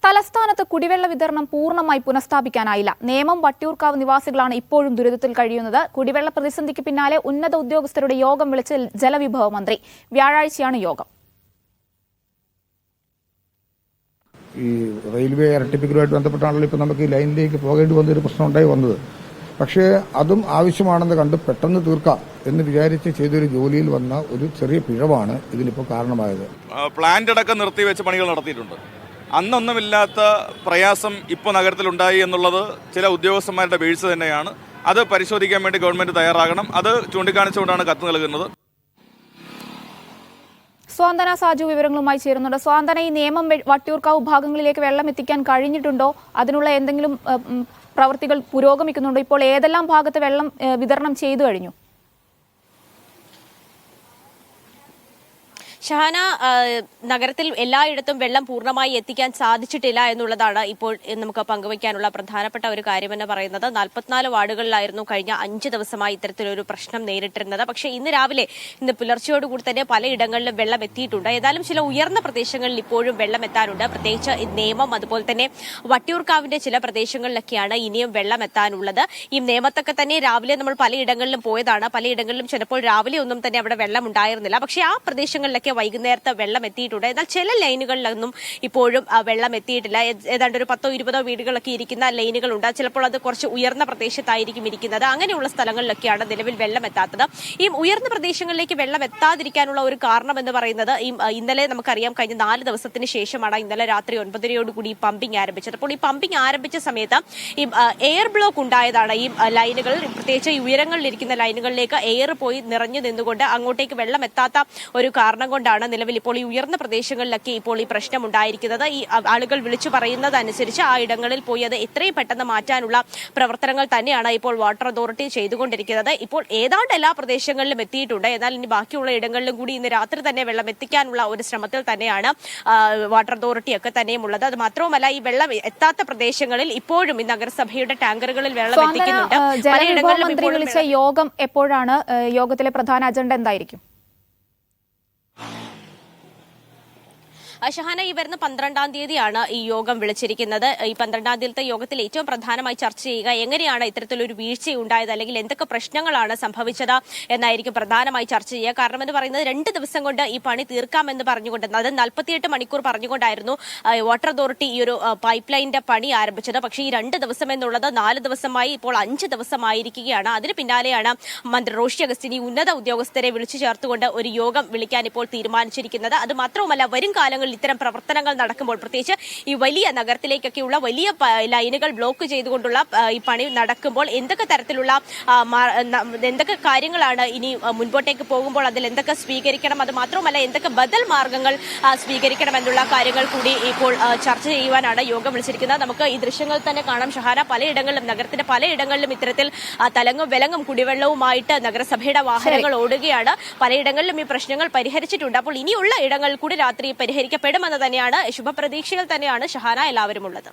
തലസ്ഥാനത്ത് കുടിവെള്ള വിതരണം പൂർണ്ണമായി പുനഃസ്ഥാപിക്കാനായില്ല. നേമം വട്ടിയൂർക്കാവ് നിവാസികളാണ് ഇപ്പോഴും ദുരിതത്തിൽ കഴിയുന്നത്. കുടിവെള്ള പ്രതിസന്ധിക്ക് പിന്നാലെ ഉന്നത ഉദ്യോഗസ്ഥരുടെ യോഗം വിളിച്ച് ജലവിഭവ മന്ത്രി. വ്യാഴാഴ്ചയാണ് യോഗം. ഈ റെയിൽവേ ഇരട്ടിപ്പിക്കലുമായിട്ട് ബന്ധപ്പെട്ടാണല്ലോ ഇപ്പോൾ നമുക്ക് ഈ ലൈനിലേക്ക് പോകേണ്ടി വന്നൊരു പ്രശ്നം ഉണ്ടായി വന്നത്. പക്ഷേ അതും ആവശ്യമാണെന്ന് കണ്ട് പെട്ടെന്ന് തീർക്കാം എന്ന് വിചാരിച്ച് ചെയ്തൊരു ജോലിയിൽ വന്ന ഒരു ചെറിയ പിഴവാണ് ഇതിനിപ്പോൾ കാരണമായത്. പ്ലാന്റ് അടക്കം നിർത്തിവെച്ച് പണികൾ നടത്തിയിട്ടുണ്ട്. അന്നൊന്നുമില്ലാത്ത പ്രയാസം ഇപ്പോൾ നഗരത്തിലുണ്ടായി എന്നുള്ളത് ചില ഉദ്യോഗസ്ഥന്മാരുടെ വീഴ്ച തന്നെയാണ്. അത് പരിശോധിക്കാൻ വേണ്ടി ഗവൺമെന്റ് തയ്യാറാകണം. അത് ചൂണ്ടിക്കാണിച്ചുകൊണ്ടാണ് കത്ത് നൽകുന്നത്. സ്വാന്തന സാജു വിവരങ്ങളുമായി ചേരുന്നുണ്ട്. സ്വാന്തന, ഈ നേമം വട്ടിയൂർക്കാവ് ഭാഗങ്ങളിലേക്ക് വെള്ളം എത്തിക്കാൻ കഴിഞ്ഞിട്ടുണ്ടോ? അതിനുള്ള എന്തെങ്കിലും പ്രവൃത്തികൾ പുരോഗമിക്കുന്നുണ്ടോ? ഇപ്പോൾ ഏതെല്ലാം ഭാഗത്ത് വെള്ളം വിതരണം ചെയ്തു കഴിഞ്ഞു? ഷഹാന, നഗരത്തിൽ എല്ലായിടത്തും വെള്ളം പൂർണ്ണമായി എത്തിക്കാൻ സാധിച്ചിട്ടില്ല എന്നുള്ളതാണ് ഇപ്പോൾ നമുക്ക് പങ്കുവയ്ക്കാനുള്ള പ്രധാനപ്പെട്ട ഒരു കാര്യമെന്ന് പറയുന്നത്. 44 വാർഡുകളിലായിരുന്നു കഴിഞ്ഞ 5 ദിവസമായി ഇത്തരത്തിലൊരു പ്രശ്നം നേരിട്ടിരുന്നത്. പക്ഷേ ഇന്ന് പുലർച്ചയോടുകൂടി തന്നെ പലയിടങ്ങളിലും വെള്ളം എത്തിയിട്ടുണ്ട്. ഏതായാലും ചില ഉയർന്ന പ്രദേശങ്ങളിൽ ഇപ്പോഴും വെള്ളം എത്താനുണ്ട്. പ്രത്യേകിച്ച് നേമം, അതുപോലെ തന്നെ വട്ടിയൂർക്കാവിന്റെ ചില പ്രദേശങ്ങളിലൊക്കെയാണ് ഇനിയും വെള്ളം എത്താനുള്ളത്. ഈ നേമത്തൊക്കെ തന്നെ രാവിലെ നമ്മൾ പലയിടങ്ങളിലും പോയതാണ്. പലയിടങ്ങളിലും ചിലപ്പോൾ രാവിലെ ഒന്നും തന്നെ അവിടെ വെള്ളം ഉണ്ടായിരുന്നില്ല. പക്ഷേ ആ പ്രദേശങ്ങളിലൊക്കെ വൈകുന്നേരത്തെ വെള്ളം എത്തിയിട്ടുണ്ട്. എന്നാൽ ചില ലൈനുകളിലൊന്നും ഇപ്പോഴും വെള്ളം എത്തിയിട്ടില്ല. ഏതാണ്ട് ഒരു 10-20 വീടുകളൊക്കെ ഇരിക്കുന്ന ലൈനുകളുണ്ട്. ചിലപ്പോൾ അത് കുറച്ച് ഉയർന്ന പ്രദേശത്തായിരിക്കും ഇരിക്കുന്നത്. അങ്ങനെയുള്ള സ്ഥലങ്ങളിലൊക്കെയാണ് നിലവിൽ വെള്ളം എത്താത്തത്. ഈ ഉയർന്ന പ്രദേശങ്ങളിലേക്ക് വെള്ളം എത്താതിരിക്കാനുള്ള ഒരു കാരണം എന്ന് പറയുന്നത് ഇന്നലെ നമുക്കറിയാം, കഴിഞ്ഞ 4 ദിവസത്തിന് ശേഷമാണ് ഇന്നലെ രാത്രി 9:30 ഈ പമ്പിംഗ് ആരംഭിച്ചത്. അപ്പോൾ ഈ പമ്പിംഗ് ആരംഭിച്ച സമയത്ത് ഈ എയർ ബ്ലോക്ക് ഉണ്ടായതാണ്. ഈ ലൈനുകൾ, പ്രത്യേകിച്ച് ഈ ഉയരങ്ങളിലിരിക്കുന്ന ലൈനുകളിലേക്ക് എയർ പോയി നിറഞ്ഞു നിന്നുകൊണ്ട് അങ്ങോട്ടേക്ക് വെള്ളം എത്താത്ത ഒരു കാരണം കൊണ്ടാണ് നിലവിൽ ഇപ്പോൾ ഈ ഉയർന്ന പ്രദേശങ്ങളിലൊക്കെ ഇപ്പോൾ ഈ പ്രശ്നം ഉണ്ടായിരിക്കുന്നത്. ഈ ആളുകൾ വിളിച്ചു പറയുന്നതനുസരിച്ച് ആ ഇടങ്ങളിൽ പോയി അത് എത്രയും പെട്ടെന്ന് മാറ്റാനുള്ള പ്രവർത്തനങ്ങൾ തന്നെയാണ് ഇപ്പോൾ വാട്ടർ അതോറിറ്റി ചെയ്തുകൊണ്ടിരിക്കുന്നത്. ഇപ്പോൾ ഏതാണ്ട് എല്ലാ പ്രദേശങ്ങളിലും എത്തിയിട്ടുണ്ട്. എന്നാൽ ഇനി ബാക്കിയുള്ള ഇടങ്ങളിലും കൂടി ഇന്ന് രാത്രി തന്നെ വെള്ളം എത്തിക്കാനുള്ള ഒരു ശ്രമത്തിൽ തന്നെയാണ് വാട്ടർ അതോറിറ്റി ഒക്കെ തന്നെയും ഉള്ളത്. അത് മാത്രവുമല്ല, ഈ വെള്ളം എത്താത്ത പ്രദേശങ്ങളിൽ ഇപ്പോഴും ഈ നഗരസഭയുടെ ടാങ്കറുകളിൽ വെള്ളം എത്തിക്കുന്നുണ്ട്. പലയിടങ്ങളിലും വിളിച്ച യോഗം എപ്പോഴാണ്? യോഗത്തിലെ പ്രധാന അജണ്ട എന്തായിരിക്കും? ഷഹാന, ഈ വരുന്ന 12-ാം തീയതിയാണ് ഈ യോഗം വിളിച്ചിരിക്കുന്നത്. ഈ 12-ാം തീയതിയിലത്തെ യോഗത്തിൽ ഏറ്റവും പ്രധാനമായി ചർച്ച ചെയ്യുക എങ്ങനെയാണ് ഇത്തരത്തിലൊരു വീഴ്ചയുണ്ടായത്, അല്ലെങ്കിൽ എന്തൊക്കെ പ്രശ്നങ്ങളാണ് സംഭവിച്ചത് എന്നായിരിക്കും പ്രധാനമായി ചർച്ച ചെയ്യുക. കാരണം എന്ന് പറയുന്നത് 2 ദിവസം കൊണ്ട് ഈ പണി തീർക്കാമെന്ന് പറഞ്ഞുകൊണ്ട്, അത് 48 മണിക്കൂർ പറഞ്ഞുകൊണ്ടായിരുന്നു വാട്ടർ അതോറിറ്റി ഈ ഒരു പൈപ്പ് ലൈനിന്റെ പണി ആരംഭിച്ചത്. പക്ഷേ ഈ 2 ദിവസം എന്നുള്ളത് 4 ദിവസമായി ഇപ്പോൾ 5 ദിവസമായിരിക്കുകയാണ്. അതിന് പിന്നാലെയാണ് മന്ത്രി റോഷി അഗസ്റ്റിൻ ഉന്നത ഉദ്യോഗസ്ഥരെ വിളിച്ചു ചേർത്തുകൊണ്ട് ഒരു യോഗം വിളിക്കാൻ ഇപ്പോൾ തീരുമാനിച്ചിരിക്കുന്നത്. അത് മാത്രവുമല്ല, വരും കാലങ്ങളിൽ ഇത്തരം പ്രവർത്തനങ്ങൾ നടക്കുമ്പോൾ, പ്രത്യേകിച്ച് ഈ വലിയ നഗരത്തിലേക്കൊക്കെയുള്ള വലിയ ലൈനുകൾ ബ്ലോക്ക് ചെയ്തുകൊണ്ടുള്ള ഈ പണി നടക്കുമ്പോൾ എന്തൊക്കെ തരത്തിലുള്ള എന്തൊക്കെ കാര്യങ്ങളാണ് ഇനി മുൻപോട്ടേക്ക് പോകുമ്പോൾ അതിൽ എന്തൊക്കെ സ്വീകരിക്കണം, അത് മാത്രമല്ല എന്തൊക്കെ ബദൽ മാർഗങ്ങൾ സ്വീകരിക്കണം എന്നുള്ള കാര്യങ്ങൾ കൂടി ഇപ്പോൾ ചർച്ച ചെയ്യുവാനാണ് യോഗം വിളിച്ചിരിക്കുന്നത്. നമുക്ക് ഈ ദൃശ്യങ്ങൾ തന്നെ കാണാം ഷഹാന. പലയിടങ്ങളിലും, നഗരത്തിന്റെ പലയിടങ്ങളിലും ഇത്തരത്തിൽ തലങ്ങും വിലങ്ങും കുടിവെള്ളവുമായിട്ട് നഗരസഭയുടെ വാഹനങ്ങൾ ഓടുകയാണ്. പലയിടങ്ങളിലും ഈ പ്രശ്നങ്ങൾ പരിഹരിച്ചിട്ടുണ്ട്. അപ്പോൾ ഇനിയുള്ള ഇടങ്ങളിൽ കൂടി രാത്രി പരിഹരിക്കപ്പെടുമെന്ന് തന്നെയാണ്, ശുഭപ്രതീക്ഷകൾ തന്നെയാണ് ഷഹാന എല്ലാവരും ഉള്ളത്.